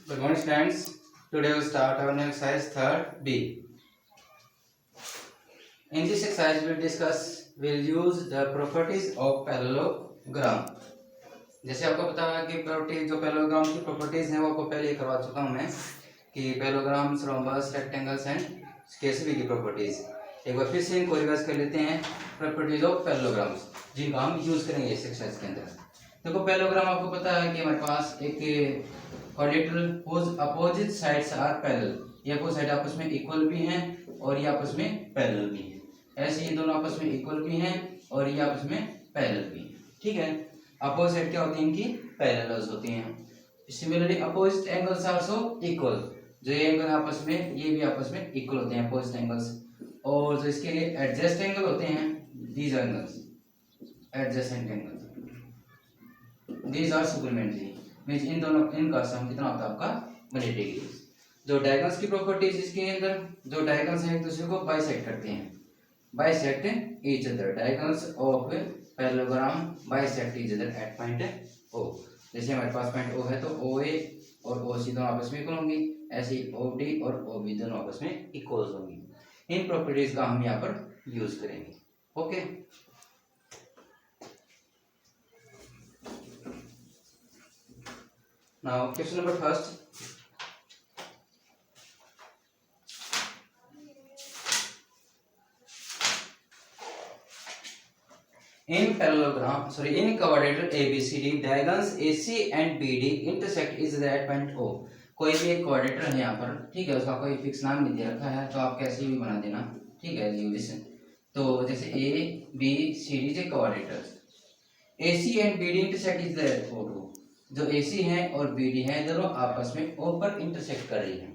Good morning, students. Today we start our new exercise third B. In this exercise, we'll use the properties of parallelogram. जैसे आपको पता है कि property जो parallelogram की properties हैं वो आपको पहले ही करवा चुका हूं मैं कि parallelograms, rhombus, rectangles and sketch की प्रॉपर्टीज। एक बार फिर से इनको रिवाइज कर लेते हैं। प्रॉपर्टीज ऑफ पैरेललोग्राम्स जिनको हम यूज करेंगे इस एक्सरसाइज के अंदर। देखो पैरेललोग्राम आपको पता है कि हमारे पास एक quadrilateral opposite sides are parallel, ये अपोजिट साइड आपस में इक्वल भी हैं और ये आपस में पैरेलल भी हैं। ऐसे ये दोनों आपस में इक्वल भी हैं और ये आपस में पैरेलल भी हैं। ठीक है, अपोजिट साइड क्या होती है, इनकी पैरेलल्स होती हैं। Similarly opposite angles are also equal, जो ये एंगल आपस में ये भी आपस में इक्वल होते हैं अपोजिट एंगल्स। और जो इसके लिए एडजस्ट एंगल होते हैं, these angles adjacent angles, these are supplementary, means इन दोनों इनका सम कितना होता है आपका 180 डिग्री। जो डायगोनल्स की प्रॉपर्टीज इसके अंदर, जो डायगोनल्स हैं एक दूसरे को बाइसेक्ट करते हैं, bisect each other, diagonals of parallelogram bisect each other at point O. जैसे हमारे पास पॉइंट ओ है तो ओ ए और ओ सी दोनों आपस में इक्वल होंगी, ऐसे ही ओ डी और ओ बी दोनों आपस में इक्वल होंगी। इन प्रॉपर्टीज का हम यहाँ पर यूज करेंगे। Okay, now question number first. In quadrilateral ABCD, diagonals AC and BD intersect is at point O. कोई भी एक क्वाड्रेटर है यहाँ पर, ठीक है, उसका कोई फिक्स नाम नहीं दे रखा है तो आप कैसे भी बना देना, ठीक है जी। तो जैसे ए बी सी डी जे quadrilaterals, AC and BD intersect is at O, जो AC है और BD है दोनों आपस में O पर इंटरसेक्ट कर रही हैं।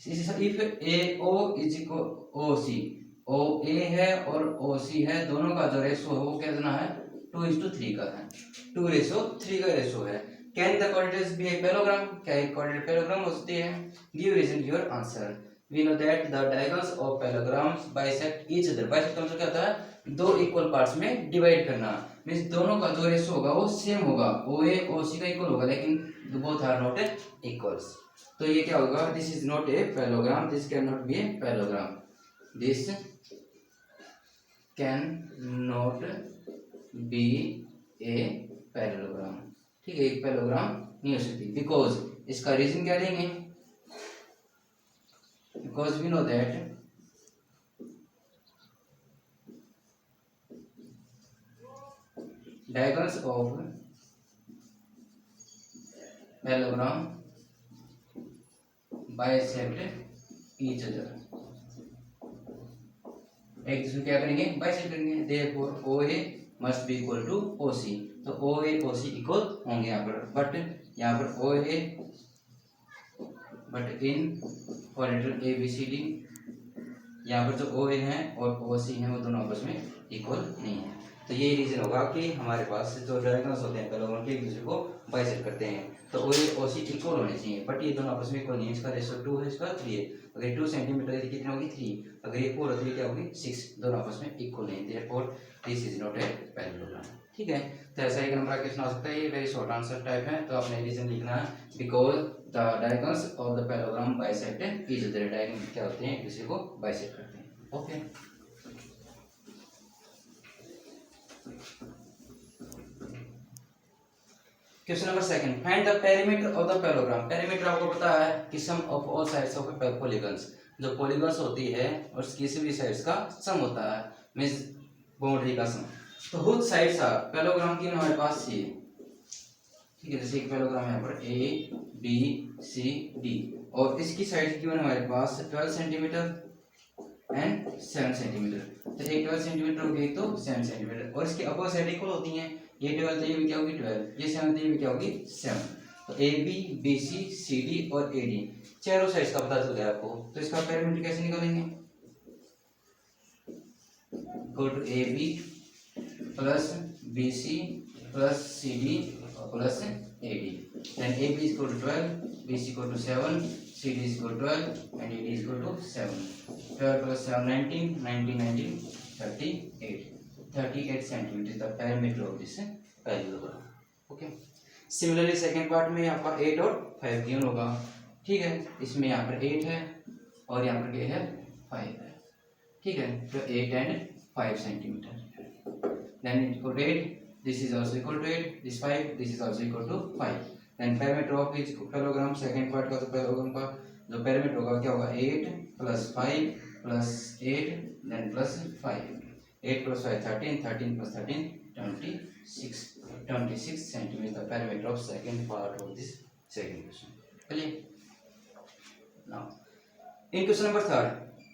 If AO is equal OC, OA है और OC है, दोनों का जो रेशो है वो कितना है 2:3 का है, 2:3 का रेशो है। Can the quadrilaterals be a parallelogram, क्या एक क्वाड्रेटर पैरेललोग्राम हो सकती है? Give reason to your answer. We know that the diagonals of parallelograms bisect each other. Bisect का मतलब क्या होता है, दो इक्वल पार्ट्स में डिवाइड करना, मींस दोनों का जो रेशो होगा वो सेम होगा, OA OC का इक्वल होगा, लेकिन बोथ आर नॉट इक्वल्स। तो ये क्या होगा, this is not a parallelogram, this can not be a parallelogram, this can not be a parallelogram. ठीक है, एक पैरेललोग्राम नहीं हो सकती, बिकॉज इसका रीजन क्या देंगे, because we know that diagonals of parallelogram bisect each other, एक दूसरे क्या करेंगे, बाइसेक्ट करेंगे। Therefore OA must be equal to OC, तो OA OC इक्वल होंगे यहाँ पर, बट यहाँ पर OA, but in quadrilateral ABCD यहाँ पर जो OA है और OC है वो दोनों आपस में इक्वल नहीं है। तो ये रीजन होगा कि हमारे पास जो डायगोनल्स होते हैं पैरेललोग्राम के एक दूसरे को बाइसेक्ट करते हैं, तो OA OC इक्वल होने चाहिए, बट ये दोनों आपस में इक्वल नहीं है। इसका रेशो 2 है, इसका 3 है। अगर 2 सेंटीमीटर है कितनी होगी 3, अगर ये 4 होती है क्या होगी 6, दोनों आपस में इक्वल नहीं है। Therefore this is not a parallelogram. ठीक है, तो ऐसा एक नंबर का क्वेश्चन आ सकता है, ये वेरी शॉर्ट आंसर टाइप है, तो आपने रीजन लिखना है, because the diagonals of the parallelogram bisect each other. Diagonal क्या होते हैं, एक दूसरे को बाइसेक्ट करते हैं। Okay, question number second, find the perimeter of the parallelogram. Perimeter आपको पता है कि sum of all sides of a polygons, जो पॉलीगन्स होती है और किसी भी साइड्स का सम होता है, मींस बाउंड्री का सम। तो हुच साइड्स आर, पैरेललोग्राम की हमारे पास ये, ठीक है, जैसे एक पैरेललोग्राम है यहाँ पर ABCD और इसकी साइड गिवन हमारे पास 12 सेंटीमीटर एंड 7 सेंटीमीटर, तो एक 12 सेंटीमीटर होगी, एक तो 7 सेंटीमीटर, और इसकी अपोजिट साइड इक्वल होती हैं, ये 12 तो ये भी क्या होगी 12, ये 7 तो ये भी क्या होगी 7। तो AB BC CD और AD चारों साइड्स का पता चल गया आपको, तो इसका पेरीमीटर कैसे निकालेंगे, equal to AB plus BC plus CD plus AD, then AB is equal to 12, BC equal to 7, CD is equal to 12 and AD is equal to 7. 12 plus 7 19, 19 19 38 centimeters the diameter of this parallelogram. Okay, similarly second part में आपका 8 और 5 given होगा, ठीक है। इसमें यहाँ पर 8 है और यहाँ पर क्या है 5 है, ठीक है। तो 8 and 5 centimetre, then equal to 8, this is also equal to 8, this 5, this is also equal to 5, then parameter of each parallelogram, second part का तो पैरेललोग्राम का जो पैरामीटर होगा क्या होगा 8 + 5 + 8 then +5, 8 + 5 13, 13 + 13 26 centimeters the perimeter of second part of this second question. Clear? Now in question number 3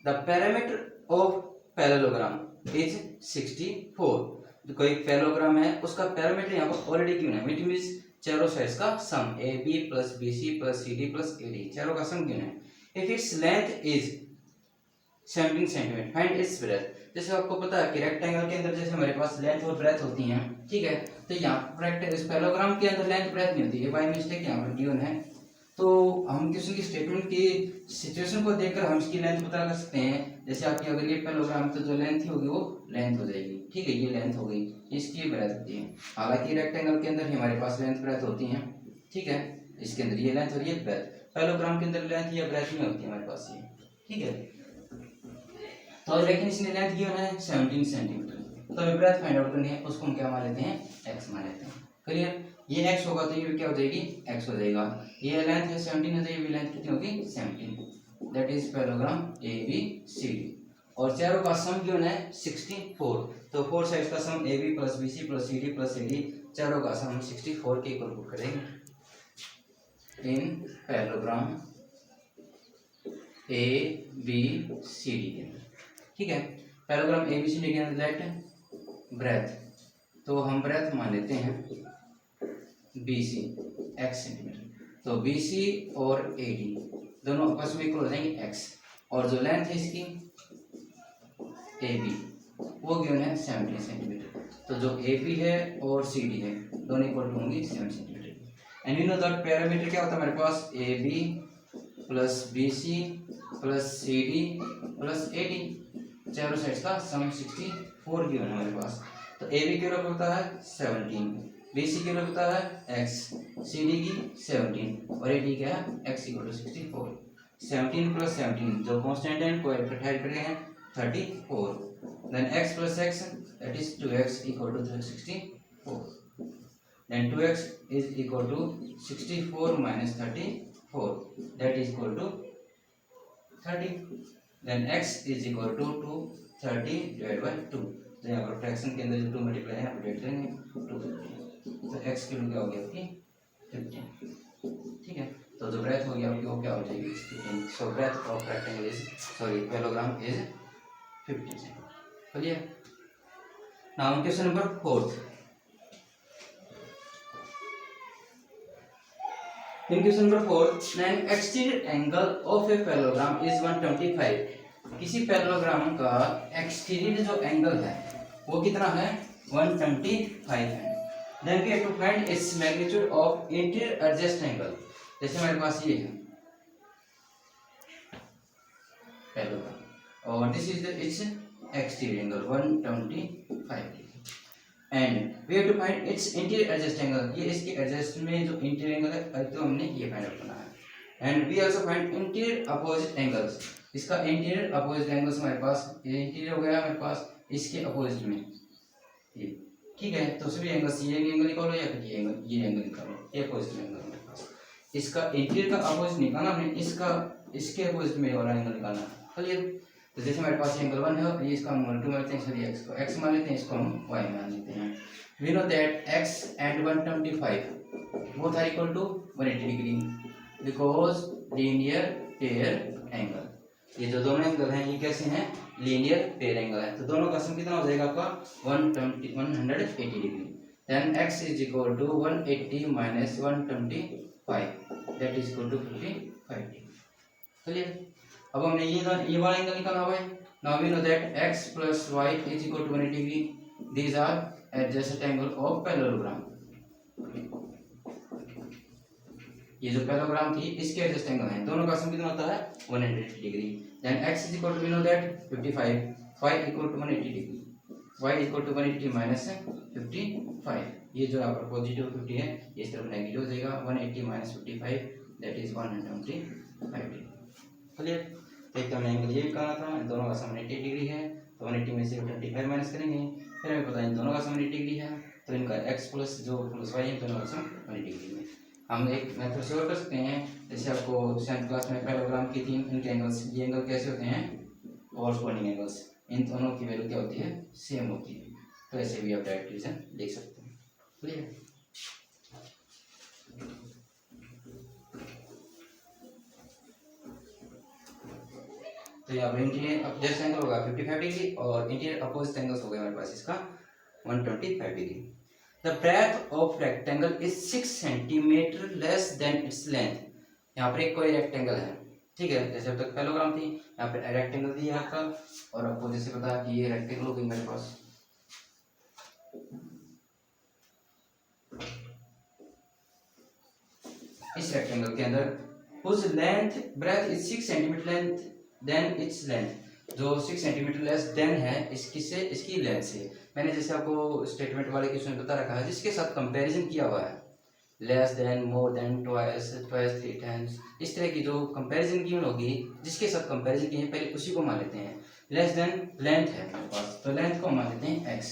the perimeter of parallelogram is 64. जो कोई parallelogram है उसका पैरामीटर यहाँ पर ऑलरेडी गिवन है, इट मींस चारों साइड्स का सम AB + BC + CD + AD चारों का सम गिवन है। If its length is 17 centimetre find its breath. जैसे आपको पता है कि रेक्टेंगल के अंदर जैसे हमारे पास लेंथ और ब्रेथ होती हैं, ठीक है। तो यहाँ इस पैरेललोग्राम के अंदर लेंथ ब्रेथ नहीं होती है, बाय मिस्टेक यहाँ पर गिवन है। तो हम किसी की स्टेटमेंट की सिचुएशन को देखकर हम इसकी लेंथ पता कर सकते हैं। जैसे आपकी अगर ये पैरेललोग्राम तो जो लेंथ होगी वो लेंथ हो जाएगी, ठीक है। ये लेंथ हो गई, इसकी ब्रेथ होती है। हालांकि रेक्टेंगल के अंदर ही हमारे पास लेंथ ब्रेथ होती हैं, ठीक है। इसके अंदर ये लेंथ और ये ब्रेथ, पैरेललोग्राम के अंदर लेंथ या ब्रेथ नहीं होती है हमारे पास ये, ठीक है। तो लेकिन इसने लेंथ गिवन है 17 सेंटीमीटर, तो हमें ब्रेथ फाइंड आउट करनी है, उसको हम क्या मान लेते हैं x मान लेते हैं। क्लियर? ये x होगा तो ये भी क्या हो जाएगी x हो जाएगा। ये लेंथ है 17 है तो ये भी लेंथ कितनी होगी 17, दैट इज पैरेललोग्राम ABCD। और चारों का सम गिवन है 64, तो फोर साइड्स का सम AB + BC + CD + AD चारों का सम 64 के इक्वल पुट करेंगे इन पैरेललोग्राम ABCD के अंदर, ठीक है। पैरेललोग्राम ABCD के अंदर लेट ब्रेथ, तो हम ब्रेथ मान लेते हैं BC x सेंटीमीटर, तो BC और AD दोनों आपस में इक्वल हो जाएंगे x, और जो लेंथ है इसकी AB वो गिवन है 17 सेंटीमीटर, तो जो AP है और CD है दोनों इक्वल होंगी 7 centimetre. And you know that parameter क्या होता है हमारे पास AB + BC + CD + AD चारों साइड्स का सम 64 गिवन है हमारे पास। तो AB की वैल्यू होता है 17, BC की वैल्यू होता है x, CD की 17 और AD क्या है x = 64। 17 + 17 जो कांस्टेंट है को ऐड करके हैं 34, then x + x that is 2x = 64, then 2x is equal to 64 minus 34 that is equal to 30, then x is equal to 230 divided by 2, तो यहाँ पर फ्रैक्शन के अंदर जो 2 मल्टीप्लाई है अपडेट करेंगे 250, तो x की वैल्यू क्या होगी आपकी 15, ठीक है। तो जो ब्रेथ होगी आपकी वो क्या हो जाएगी 15, so breadth of rectangle is parallelogram is 15 centimetre. Clear? Now question number 4। In question number 4, an exterior angle of a parallelogram is 125. किसी पैरेललोग्राम का एक्सटीरियर जो एंगल है वो कितना है 125 है। Then we have to find its magnitude of interior adjacent angle। जैसे हमारे पास ये है पैरेललोग्राम और this is its exterior angle 125 and we have to find its interior adjust angle. ये इसके एडजस्ट में जो इंटीरियर एंगल है तो हमने ये फाइंड आउट करना है। And we also find interior opposite angles. इसका इंटीरियर अपोजिट एंगल्स हमारे पास ये इंटीरियर हो गया हमारे पास इसके अपोजिट में ये, ठीक है। तो सभी एंगल्स ये एंगल निकालो या फिर ये एंगल निकालो, ये अपोजिट एंगल हमारे पास। इसका इंटीरियर का अपोजिट निकालना हमने, इसका इसके अपोजिट में वाला एंगल निकालना। क्लियर? तो जैसे हमारे पास एंगल 1 है, ये इसका हम 2 मान लेते हैं, सॉरी x को x मान लेते हैं, इसको हम y मान लेते हैं। We know that x and 125 both are equal to 180 degree because linear pair angle. ये जो दोनों एंगल हैं ये कैसे हैं लीनियर पेयर एंगल है, तो दोनों का सम कितना हो जाएगा आपका 180 degree. Then x is equal to 180 minus 125 that is equal to 55 degree. Clear? अब हमने ये वाला एंगल निकालना हुआ है। Now we know that x + y is equal to 180 degree, these are adjacent angle of parallelogram। ये जो पैरेललोग्राम थी इसके एडजस्ट एंगल हैं, दोनों का सम कितना होता है 180 degree. Then x is equal to we know that 55, y equal to 180 degree, y equal to 180 minus 55 ये जो यहाँ पर पॉजिटिव 50 है इस तरफ नेगेटिव हो जाएगा, 180 minus 55 that is 125 degree. Clear. तो एक तो हमें एंगल ये भी करना था, दोनों का सम 80 डिग्री है, तो 180 में से 25 माइनस करेंगे, फिर हमें पता है इन दोनों का सम 80 डिग्री है, तो इनका x प्लस जो प्लस वाई है दोनों का सम 180 डिग्री में। हम एक मेथड से और कर सकते हैं, जैसे आपको 7th क्लास में पैरेललोग्राम की 3 इनके एंगल्स, ये एंगल कैसे होते हैं कॉरस्पॉन्डिंग एंगल्स, इन दोनों की वैल्यू क्या होती है सेम होती है, तो ऐसे भी आप डायरेक्ट डिवीजन लिख सकते हैं। क्लियर। तो यहाँ पर इंटीरियर एडजस्ट एंगल होगा 55 डिग्री और इंटीरियर अपोजिट एंगल्स हो गए हमारे पास इसका 125 degree. The breadth of rectangle is 6 centimetre less than its length. यहाँ पर एक कोई रेक्टेंगल है, ठीक है, जैसे अब तक पैरेललोग्राम थी, यहाँ पे रेक्टेंगल दिया था और आपको जैसे पता कि ये रेक्टेंगल होगी मेरे पास, इस रेक्टेंगल के अंदर whose length breadth is 6 centimetre length then its length, जो 6 सेंटीमीटर लेस देन है इसकी से इसकी लेंथ से। मैंने जैसे आपको स्टेटमेंट वाले क्वेश्चन बता रखा है जिसके साथ कंपैरिजन किया हुआ है, less than, more than, twice, 3 times, इस तरह की जो कंपैरिजन की होगी जिसके साथ कंपैरिजन किए हैं पहले उसी को मान लेते हैं। लेस देन लेंथ है हमारे पास, तो लेंथ को मान लेते हैं x।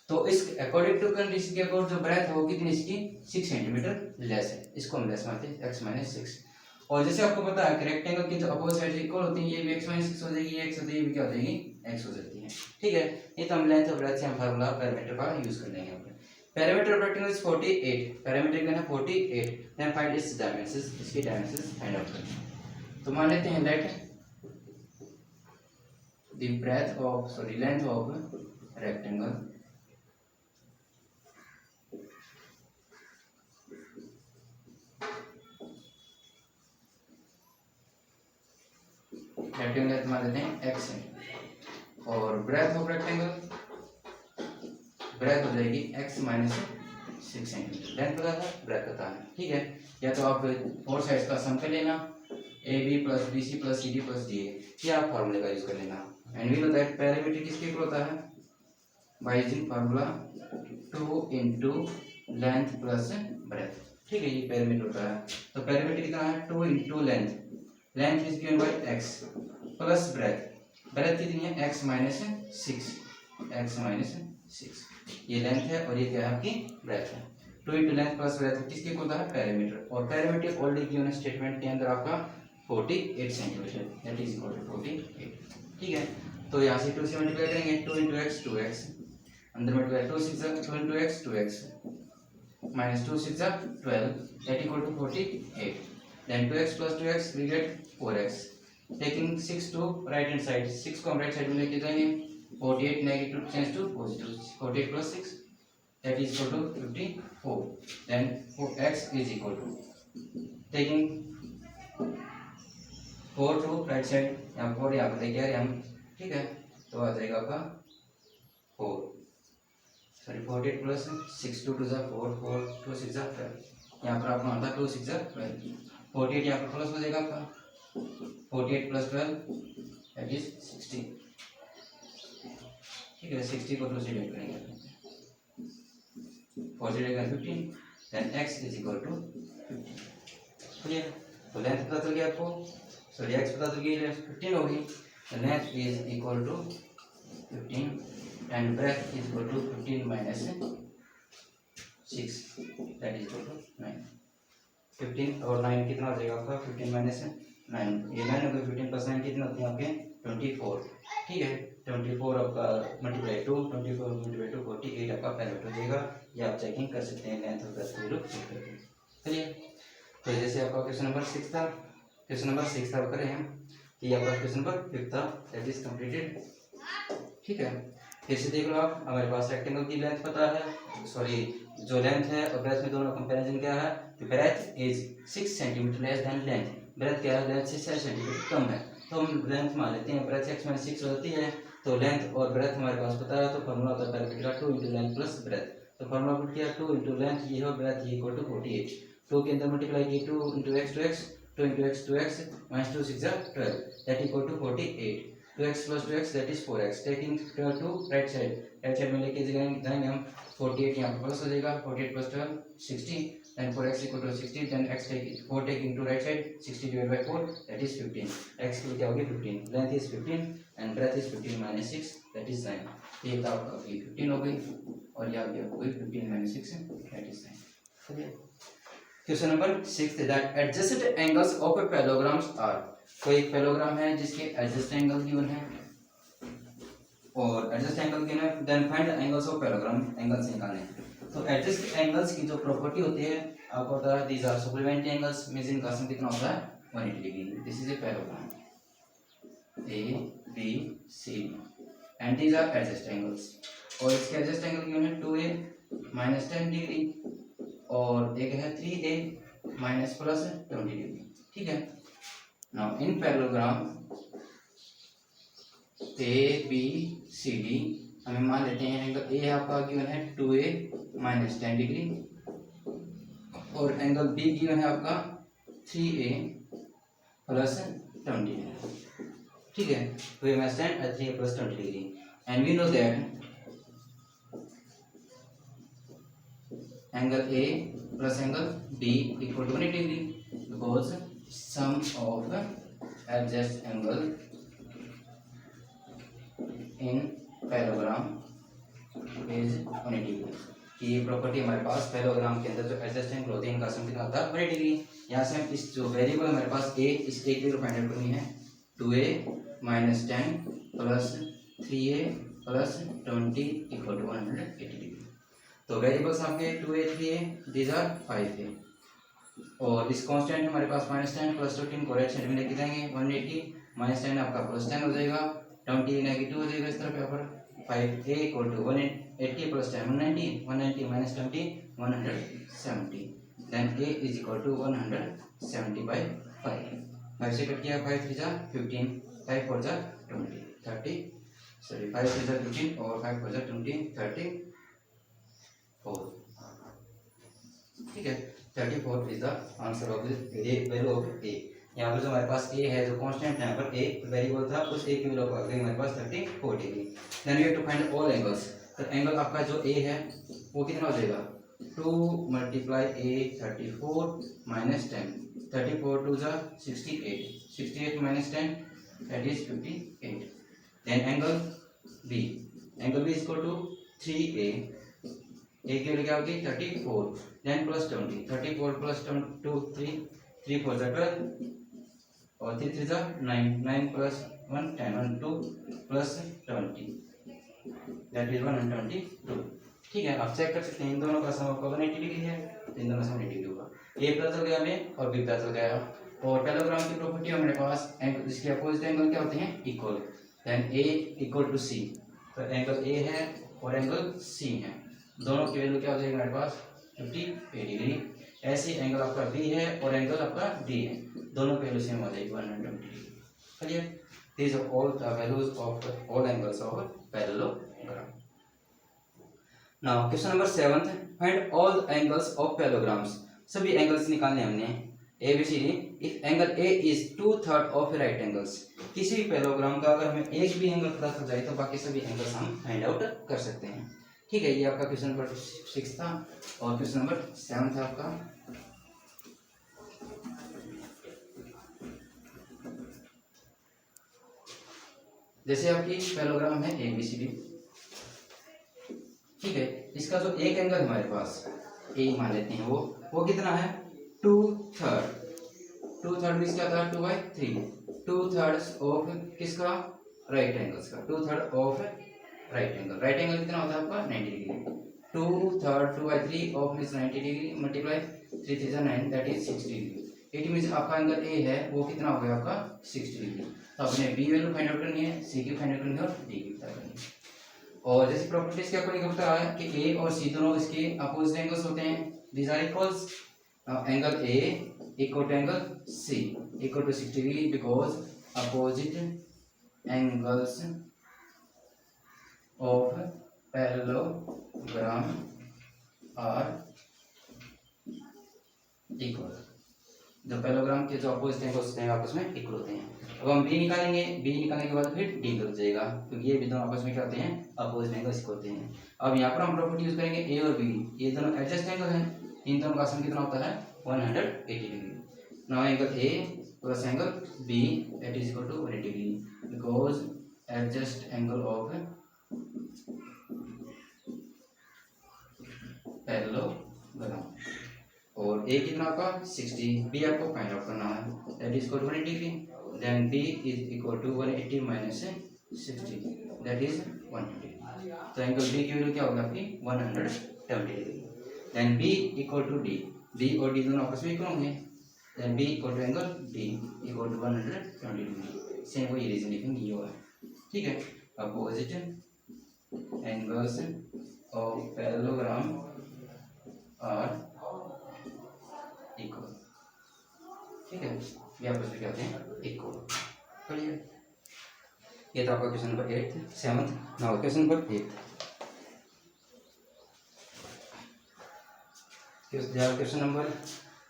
तो इस अकॉर्डिंग टू कंडीशन के अकॉर्डिंग जो ब्रेथ है वो कितनी इसकी 6 सेंटीमीटर लेस है, इसको हम लेस मानते हैं x माइनस 6। और जैसे आपको पता है कि रेक्टेंगल की जो अपोजिट साइड इक्वल होती है, ये भी x माइनस 6 हो जाएगी, ये x होती है, ये भी क्या हो जाएगी x हो जाती है, ठीक है। ये तो हम लेंथ और ब्रेथ से हम फार्मूला पैरामीटर का यूज कर लेंगे। Parameter of rectangle is 48, parameter का है 48, देन फाइंड इट्स डायमेंशंस, इसकी डायमेंशंस फाइंड आउट करें। तो मान लेते हैं let the breadth of sorry length of rectangle rectangle मान लेते हैं x है और ब्रेथ ऑफ रेक्टेंगल ब्रेथ हो जाएगी x माइनस 6 सेंटीमीटर, लेंथ पता था ब्रेथ पता है, ठीक है। या तो आप 4 साइड्स का सम कर लेना, AB plus BC plus CD plus DA, ये आप फार्मूले का यूज कर लेना। And we know that parameter किसके इक्वल होता है by using formula 2 into length plus breadth, ठीक है, ये पैरामीटर होता है। तो पैरामीटर कितना है 2 into length, length is given by x plus breadth, breadth कितनी है x माइनस 6, ये लेंथ है और ये क्या है आपकी ब्रेथ है। 2 into लेंथ प्लस ब्रेथ किसके इक्वल होता है पैरामीटर, और पैरामीटर ऑलरेडी गिवन है स्टेटमेंट के अंदर आपका 48 centimetre, that is equal to 48, ठीक है। तो यहाँ से 2 से मल्टीप्लाई करेंगे, 2 into x 2x, अंदर multiply 2 6 2 into x 2x minus 2 6 12, that equal to 48, then 2x plus 2x we get 4x, taking 6 to right hand side, 6 को हम right side में लेके जाएंगे, 48 negative change to positive, 48 plus 6 that is equal to 54, then 4x is equal to taking 4 to right side, यहाँ 4 यहाँ पर लेके आ रहे हम, ठीक है, तो आ जाएगा आपका 4 सॉरी 48 plus 6 2 to 4 4 2 6 12, यहाँ पर आपका आता 2 6 12, 48 यहाँ पर प्लस हो जाएगा आपका, 48 प्लस 12 दैट इज 60, ठीक है। 60 को 2 से डिवाइड करेंगे, 4 से divide 15, then x is equal to 15, clear. तो लेंथ पता चल गया आपको, सॉरी x पता चल गई, 15 होगी, तो length is equal to 15 and breadth is equal to 15 minus 6 that is equal to 9, 15 और 9 कितना हो जाएगा आपका 15 माइनस 9, ये 9 होगा, 15 प्लस 9 कितने होते हैं आपके 24, ठीक है। 24 आपका मल्टीप्लाई 2, 24 मल्टीप्लाई 2 48 आपका पैरामीटर हो जाएगा, ये आप चेकिंग कर सकते हैं लेंथ और ब्रेथ को चेक करके, चलिए। तो जैसे आपका क्वेश्चन नंबर 6 था, क्वेश्चन नंबर 6 था करें हम, ये आपका क्वेश्चन नंबर 5 था, दैट इज कंप्लीटेड, ठीक है। फिर से देख लो आप, हमारे पास रेक्टेंगल की लेंथ पता है, सॉरी जो लेंथ है और ब्रेथ में दोनों कंपैरिजन क्या है, तो breadth is 6 centimetre less than length, breadth क्या है लेंथ से 6 सेंटीमीटर कम है, तो हम लेंथ मान लेते हैं, ब्रेथ x माइनस 6 होती है, तो लेंथ और ब्रेथ हमारे पास पता है, तो फार्मूला होता है पैरामीटर का 2 into लेंथ प्लस ब्रेथ, तो फार्मूला पुट किया 2 into लेंथ ये हो, ब्रेथ ये इक्वल टू 48, 2 के अंदर मल्टीप्लाई किया 2 into x 2x 2 into x 2x minus 2 6 12 that equal to 48, 2x plus 2x that is 4x. Taking to right side में लेके जाएंगे हम 48 यहाँ पर प्लस हो जाएगा 48 plus 12 60 then 4x equal to 60 then x take 4 taking to right side 60 divided by 4 that is 15 x की क्या होगी 15 length is 15 and breadth is 15 minus 6 that is 9 ये तो आपका 15 हो गई और यहाँ भी आपको 15 minus 6 that is 9. चलिए question number 6 that adjacent angles of a parallelograms are कोई एक पैरेललोग्राम है जिसके एडजस्ट एंगल गिवन है और एडजस्ट एंगल गिवन है then find the angles of parallelogram angles निकालने हैं तो एडजस्ट एंगल्स की जो प्रॉपर्टी होती है आपको पता है these are supplementary angles means इनका सम कितना होता है 180 degree this is a parallelogram A B C and these are adjust angles और इसके एडजस्ट एंगल गिवन है 2a minus 10 डिग्री और एक है 3a minus plus 20 डिग्री ठीक है. Now in parallelogram A B C D हमें मान लेते हैं एंगल A आपका गिवन है 2a minus 10 डिग्री और एंगल B गिवन है आपका 3a plus 20 डिग्री ठीक है 2a minus 10 और 3a plus 20 degree and we know that angle A plus angle B equal to 180 degree because sum of adjacent angle in parallelogram is 180 degree कि ये property हमारे पास parallelogram के अंदर जो adjust angle होते हैं इनका सम कितना होता है 180 डिग्री. यहाँ से हम इस जो वेरिएबल हमारे पास a इस a की वैल्यू फाइंड आउट करनी है 2a minus 10 plus 3a plus 20 equal to 180 degree. तो वेरिएबल्स आपके 2a 3a these are 5a और इस कांस्टेंट हमारे पास -10 प्लस 15 को राइट साइड में लेके जाएंगे 180 -10 आपका +10 हो जाएगा 20 नेगेटिव हो जाएगा इस तरफ यहाँ पर 5a equal to 180 plus 10 190 190 minus 20 170 then a is equal to 170 by 5 से कट किया 5 3 जा 15 5 4 जा 20 30 सॉरी 5 3 जा 15 और 5 4 जा 20 30 4 ठीक है 34 is the answer of this value of a. यहाँ पर जो हमारे पास a है जो कांस्टेंट है यहाँ पर a वेरिएबल था उस a की वैल्यू आ गई हमारे पास 34 degree. Then we have to find all angles. तो एंगल आपका जो a है वो कितना हो जाएगा 2 मल्टीप्लाई a 34 माइनस 10 34 2 जा 68 minus 10 that is 58. Then angle b is equal to 3a a की वैल्यू क्या होगी 34 देन प्लस 20 34 प्लस 2 3 4 जा 12 और 3 3 जा 9 9 प्लस 1 10 1 2 प्लस 20 दैट इज 122. ठीक है आप चेक कर सकते हैं इन दोनों का सम आपका 180 डिग्री है इन दोनों का 180 डिग्री होगा. a पता चल गया हमें और b पता चल गया और पैरेललोग्राम की प्रॉपर्टी हमारे पास एंगल जिसके अपोजिट एंगल क्या होते हैं equal. Then a equal to c तो एंगल a है और एंगल c है दोनों की वैल्यू क्या हो जाएगी हमारे पास 58 डिग्री. ऐसे एंगल आपका b है और एंगल आपका d है दोनों की वैल्यू सेम हो जाएगी 120 degree. Clear. These are all the values of all angles of parallelogram. Now question number 7 find all the angles of parallelograms. सभी एंगल्स निकालने हमने A B C D. If angle A is 2/3 of right angles. किसी भी parallelogram का अगर हमें एक भी एंगल पता चल जाए तो बाकी सभी एंगल्स हम फाइंड आउट कर सकते हैं. ठीक है ये आपका क्वेश्चन नंबर 6 था और क्वेश्चन नंबर 7 था आपका. जैसे आपकी पैरेललोग्राम है ए बी सी डी. ठीक है इसका जो एक एंगल हमारे पास ए मान लेते हैं वो कितना है 2/3 मींस क्या था 2/3 2/3 ऑफ किसका राइट एंगल्स का 2/3 ऑफ राइट एंगल कितना होता है आपका 90 degree. 2/3 2/3 of means 90 degree multiply 3 3 जा 9 that is 60 degree. It means आपका एंगल ए है वो कितना हो गया आपका 60 डिग्री. तो आपने बी वैल्यू फाइंड आउट करनी है सी की फाइंड आउट करनी है और डी की फाइंड करनी है. और जैसे प्रॉपर्टीज के अकॉर्डिंग बता रहा है कि ए और सी दोनों इसके अपोजिट एंगल्स होते हैं. These are equals. Angle A equal to angle C equal to 60 degree because opposite angles of parallelogram are equal. जो पैरेललोग्राम के जो अपोजिट एंगल्स होते हैं आपस में इक्वल होते हैं। अब हम बी निकालेंगे, बी निकालने के बाद फिर डी लग जाएगा, क्योंकि ये भी दोनों आपस में क्या होते हैं, अपोजिट एंगल्स इक्वल होते हैं। अब यहाँ पर हम प्रॉपर्टी यूज करेंगे ए और बी, ये दोनों एडजस्ट एंगल हैं, इन दोनों का सम कितना होता है 180 degree. Now angle A plus angle B that is equal to 180 degree, because adjust angle of parallelogram. और ए कितना आपका 60, बी आपको फाइंड आउट करना है, that is equal to 180 degree, then B is equal to 180 minus 60 that is 120। तो angle B की value क्या होगी आपकी 170 degree. Then B equal to D, D और डी दोनों आपस में इक्वल होंगे, then B equal to angle D equal to 120 degree. Same वही रीजन लिखेंगे ये है, ठीक है। Opposite angles of parallelogram are equal, ठीक है, ये आपस में क्या होते हैं इक्वल। क्लियर, ये था आपका question number 8 7th। Now question number 8, question number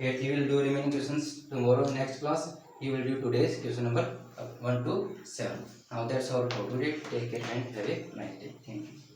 8 you will do remaining questions tomorrow next class. You will do today's question number 1 to 7. Now that's all for today. Take care and have a nice day. Thank you.